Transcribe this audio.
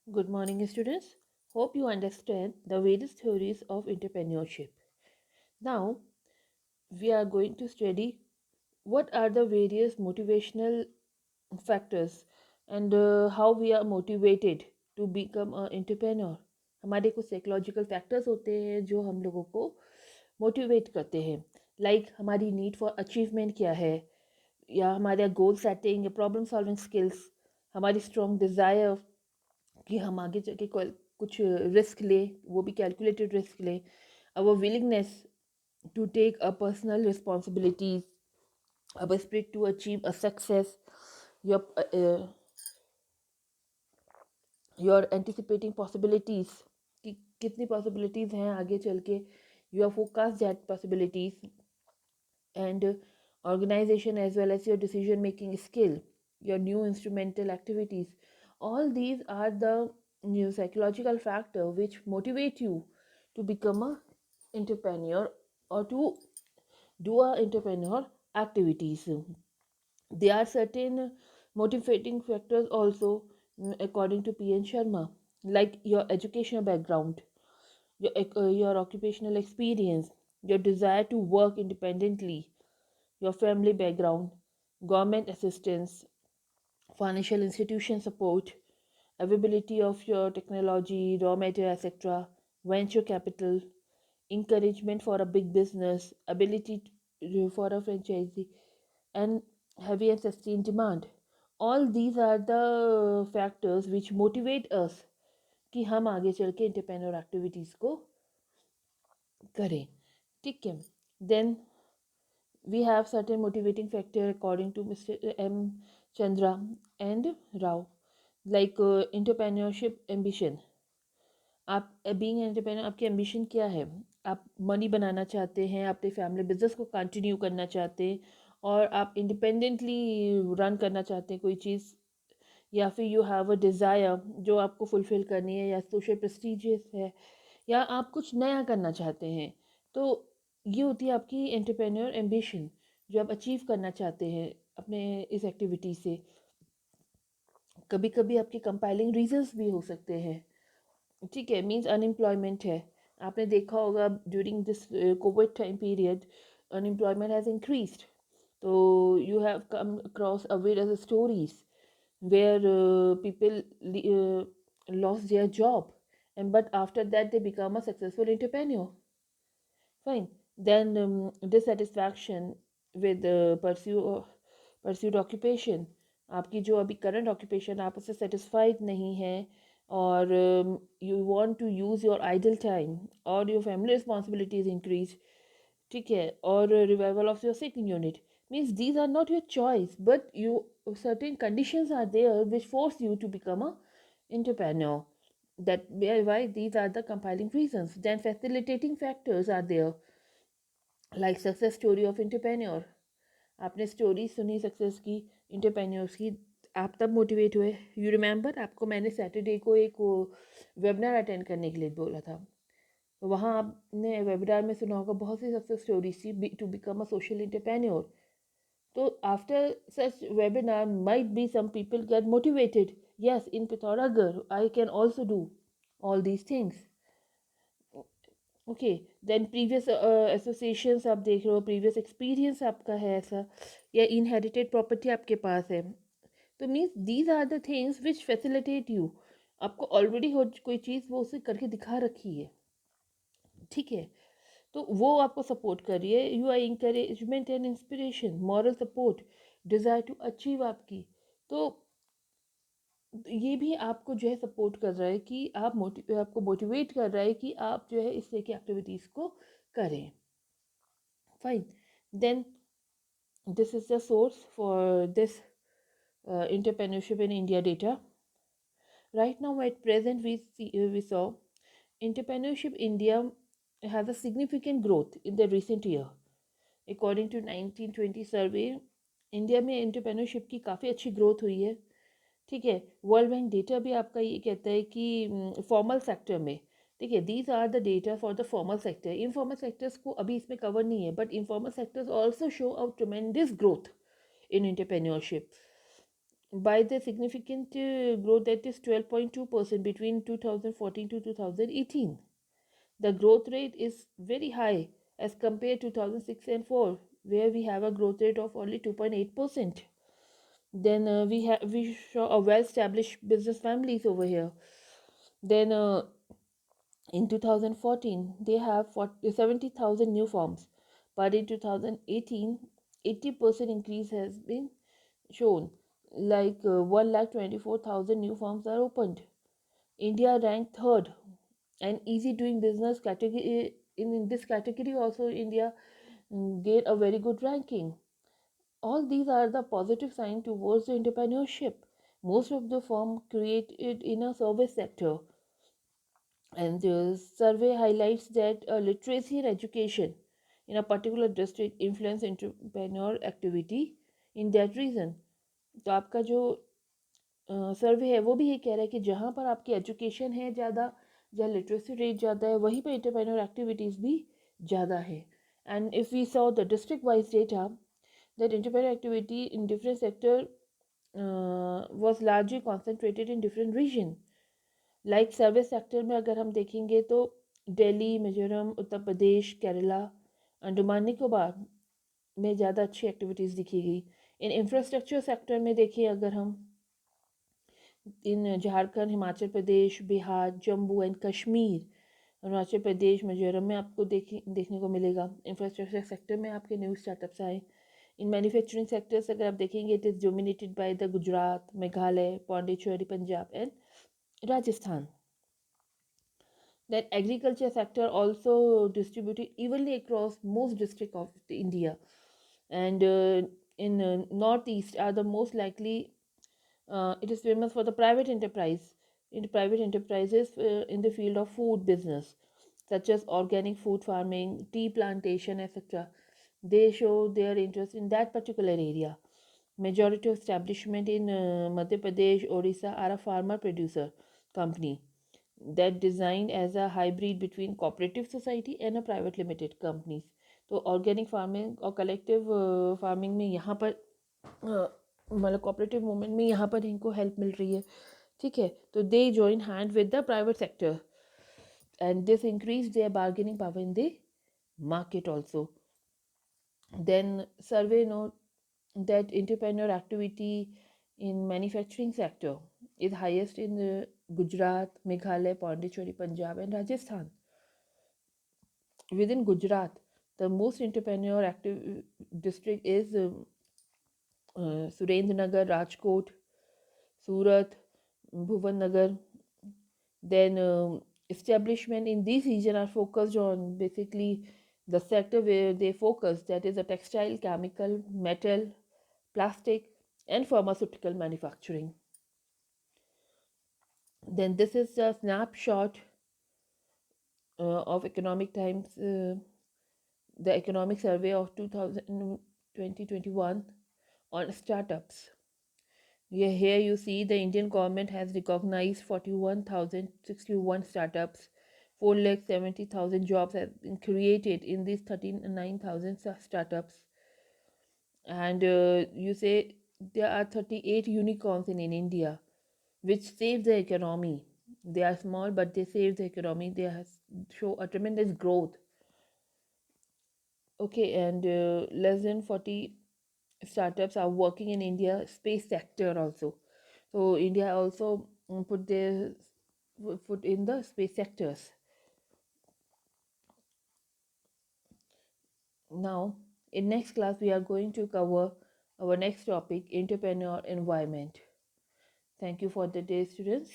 Good morning, students. Hope you understand the various theories of entrepreneurship. Now, we are going to study what are the various motivational factors and how we are motivated to become an entrepreneur. हमारे कुछ psychological factors होते हैं जो हम लोगों को motivate करते हैं, लाइक हमारी नीड फॉर अचीवमेंट क्या है, या हमारा गोल सेटिंग या प्रॉब्लम सॉल्विंग स्किल्स, हमारी स्ट्रॉन्ग डिज़ायर कि हम आगे जाके कुछ रिस्क लें, वो भी कैलकुलेटेड रिस्क लें, our willingness to take a personal responsibilities, our spirit to achieve a success, your your anticipating possibilities कि कितनी possibilities हैं आगे चल के, your forecast that possibilities, and organization as well as your decision making skill, your new instrumental activities. All these are the new psychological factor which motivate you to become a entrepreneur or to do a entrepreneur activities. There are certain motivating factors also, according to P. N. Sharma, like your educational background, your occupational experience, your desire to work independently, your family background, government assistance, financial institution support, availability of your technology, raw material, etc., venture capital, encouragement for a big business, ability for a franchisee, and heavy and sustained demand. All these are the factors which motivate us कि हम आगे चल के entrepreneur activities को करें. ठीक है. Then we have certain motivating factor according to Mr. M. Chandra and Rao, like entrepreneurship ambition. आप बीइंग एंटरप्रेन्योर, आपकी एम्बिशन क्या है? आप मनी बनाना चाहते हैं, अपने फैमिली बिजनेस को कंटिन्यू करना चाहते हैं, और आप इंडिपेंडेंटली रन करना चाहते हैं कोई चीज़, या फिर यू हैव अ डिज़ायर जो आपको फुलफ़िल करनी है, या सोशल प्रेस्टीजियस है, या आप कुछ नया करना चाहते हैं. तो ये होती है आपकी एंटरप्रेन्योर एम्बिशन, जो आप अचीव करना चाहते हैं अपने इस एक्टिविटी से. कभी कभी आपके कंपाइलिंग रीजंस भी हो सकते हैं. ठीक है, मीन्स अनएम्प्लॉयमेंट है. आपने देखा होगा during this COVID time period unemployment has increased. तो you have come across a various stories where people lost their job, and but after that they become a successful entrepreneur. Fine. Then dissatisfaction with pursued occupation. आपकी जो अभी current occupation आप उससे satisfied नहीं है, और you want to use your idle time, और your family responsibilities increase. ठीक है, और revival of your second unit. Means these are not your choice, but you certain conditions are there which force you to become a entrepreneur. That why these are the compiling reasons. Then facilitating factors are there, like success story of entrepreneur. आपने story सुनी success की entrepreneurs की, आप तब motivate हुए. You remember, आपको मैंने Saturday को एक वेबिनार अटेंड करने के लिए बोला था. तो वहाँ आपने वेबिनार में सुना होगा बहुत सी सक्सेस स्टोरीज थी to become a social entrepreneur. So after such webinar, might be some people get motivated. Yes, in Pithoragar, I can also do all these things. Okay, then previous associations आप देख रहे हो, previous experience आपका है ऐसा, या inherited property आपके पास है. तो means these are the things which facilitate you. आपको already हो कोई चीज़, वो उसे करके दिखा रखी है. ठीक है, तो वो आपको सपोर्ट कर रही है. Your encouragement and inspiration, moral support, desire to achieve आपकी. तो ये भी आपको जो है सपोर्ट कर रहा है कि आपको मोटिवेट कर रहा है कि आप जो है इस तरह की एक्टिविटीज़ को करें. Fine. Then this is the source for this entrepreneurship in India data. Right now, at present, we saw entrepreneurship India has a significant growth in the recent year. According to 1920 survey, India में entrepreneurship की काफ़ी अच्छी growth हुई है. ठीक है, world bank data भी आपका ये कहता है कि फॉर्मल सेक्टर में, ठीक है, these are the data for the formal sector. Informal sectors को अभी इसमें कवर नहीं है, but informal sectors also show a tremendous growth in entrepreneurship. by the significant growth, that is 12.2% between 2014 to 2018. The growth rate is very high as compared to 2006 and 4, where we have a growth rate of only 2.8%. Then we show a well-established business families over here. Then in 2014, they have 70,000 new farms, but in 2018, 80% increase has been shown. Like 1,24,000 new farms are opened. India ranked third, and easy doing business category in this category also India gained a very good ranking. All these are the positive sign towards the entrepreneurship. Most of the firm created in a service sector, and the survey highlights that literacy and education in a particular district influence entrepreneur activity in that region. तो आपका जो सर्वे है वो भी ये कह रहा है कि जहाँ पर आपकी एजुकेशन है ज़्यादा, जहाँ लिटरेसी रेट ज़्यादा है, वहीं पर एंटरप्रेन्योर एक्टिविटीज़ भी ज़्यादा है. And if we saw the district wise data, that entrepreneur activity in different sector was largely concentrated in different region. Like service sector में अगर हम देखेंगे तो दिल्ली, मिजोरम, उत्तर प्रदेश, केरला, अंडमान निकोबार में ज़्यादा अच्छी एक्टिविटीज़ दिखी गई. इन इंफ्रास्ट्रक्चर सेक्टर में देखिए अगर हम, इन झारखंड, हिमाचल प्रदेश, बिहार, जम्मू एंड कश्मीर, अरुणाचल प्रदेश, मिजोरम में आपको देखने को मिलेगा. इंफ्रास्ट्रक्चर सेक्टर में आपके न्यू स्टार्टअप्स आए. इन मैन्युफैक्चरिंग सेक्टर्स अगर आप देखेंगे, it is dominated by the Gujarat, Meghalaya, Pondicherry, Punjab and Rajasthan. That agriculture sector also distributed evenly across most districts of India, and in northeast are the most likely. It is famous for the private enterprise, in private enterprises in the field of food business, such as organic food farming, tea plantation, etc. They show their interest in that particular area. Majority of establishment in Madhya Pradesh, Odisha are a farmer producer company that designed as a hybrid between cooperative society and a private limited companies. तो organic farming और collective farming में यहाँ पर मतलब cooperative movement में यहाँ पर इनको हेल्प मिल रही है. ठीक है, तो they join hand with the private sector and this increase their bargaining power in the market also. Then survey note that entrepreneur activity in manufacturing sector is highest in Gujarat, Meghalaya, Pondicherry, Punjab and Rajasthan. Within Gujarat, the most entrepreneur active district is Surendranagar, Rajkot, Surat, Bhuvannagar. Then establishment in these region are focused on basically the sector where they focus, that is a textile, chemical, metal, plastic and pharmaceutical manufacturing. Then this is a snapshot of Economic Times, the economic survey of 2021 on startups. Here you see the Indian government has recognized 41,061 startups. 4,70,000 jobs have been created in these 39,000 startups. And you say there are 38 unicorns in India, which save the economy. They are small, but they save the economy. They show a tremendous growth. Okay, and less than 40 startups are working in India space sector also. So India also put their foot in the space sectors. Now, in next class, we are going to cover our next topic, entrepreneur environment. Thank you for the day, students.